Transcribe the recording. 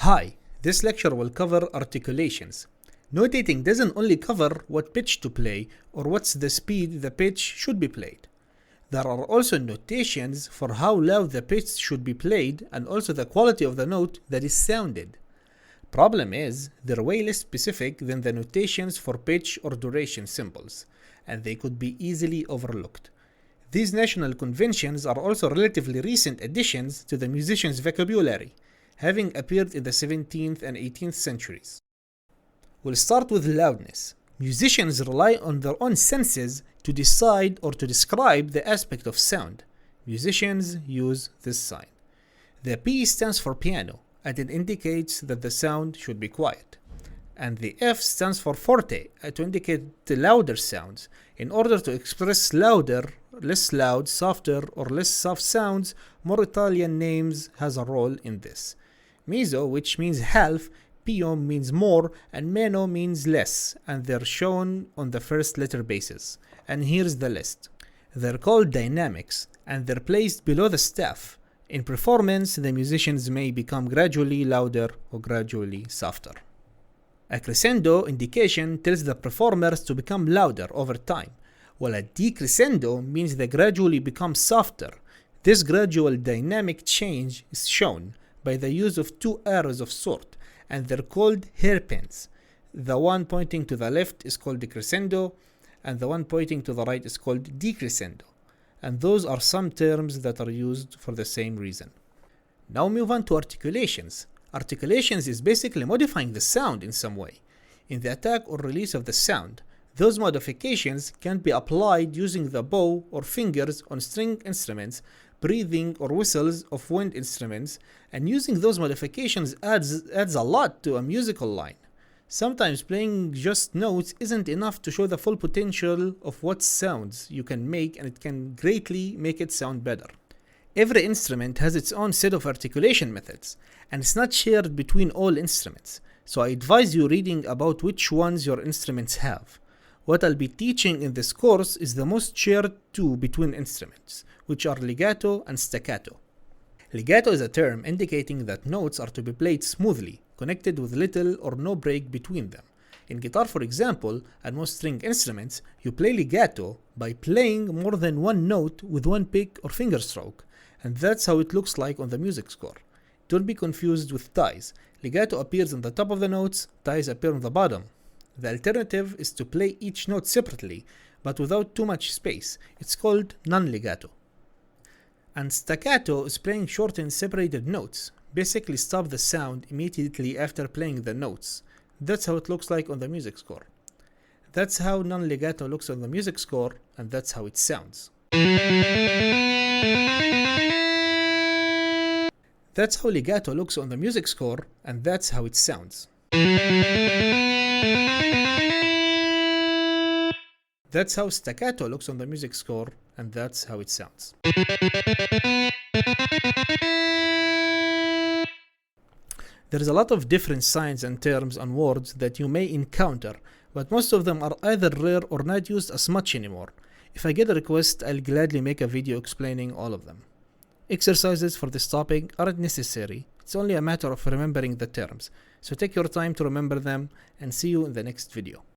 Hi, this lecture will cover articulations. Notating doesn't only cover what pitch to play or what's the speed the pitch should be played. There are also notations for how loud the pitch should be played and also the quality of the note that is sounded. Problem is, they're way less specific than the notations for pitch or duration symbols, and they could be easily overlooked. These national conventions are also relatively recent additions to the musician's vocabulary, having appeared in the 17th and 18th centuries. We'll start with loudness. Musicians rely on their own senses to decide or to describe the aspect of sound. Musicians use this sign. The P stands for piano, and it indicates that the sound should be quiet. And the F stands for forte, to indicate the louder sounds. In order to express louder, less loud, softer, or less soft sounds, more Italian names has a role in this. Mezzo, which means half, pio means more, and meno means less, and they're shown on the first letter basis. And here's the list. They're called dynamics, and they're placed below the staff. In performance, the musicians may become gradually louder or gradually softer. A crescendo indication tells the performers to become louder over time, while a decrescendo means they gradually become softer. This gradual dynamic change is shown by the use of two arrows of sort, and they're called hairpins. The one pointing to the left is called decrescendo, and the one pointing to the right is called decrescendo. And those are some terms that are used for the same reason. Now move on to articulations. Articulations is basically modifying the sound in some way. In the attack or release of the sound, those modifications can be applied using the bow or fingers on string instruments, breathing or whistles of wind instruments, and using those modifications adds a lot to a musical line. Sometimes playing just notes isn't enough to show the full potential of what sounds you can make, and it can greatly make it sound better. Every instrument has its own set of articulation methods, and it's not shared between all instruments, so I advise you reading about which ones your instruments have. What I'll be teaching in this course is the most shared two between instruments, which are legato and staccato. Legato is a term indicating that notes are to be played smoothly, connected with little or no break between them. In guitar, for example, and most string instruments, you play legato by playing more than one note with one pick or finger stroke, and that's how it looks like on the music score. Don't be confused with ties. Legato appears on the top of the notes, ties appear on the bottom. The alternative is to play each note separately, but without too much space. It's called non-legato. And staccato is playing short and separated notes. Basically stop the sound immediately after playing the notes. That's how it looks like on the music score. That's how non-legato looks on the music score, and that's how it sounds. That's how legato looks on the music score, and that's how it sounds. That's how staccato looks on the music score, and that's how it sounds. There is a lot of different signs and terms and words that you may encounter, but most of them are either rare or not used as much anymore. If I get a request, I'll gladly make a video explaining all of them. Exercises for this topic aren't necessary. It's only a matter of remembering the terms. So take your time to remember them, and see you in the next video.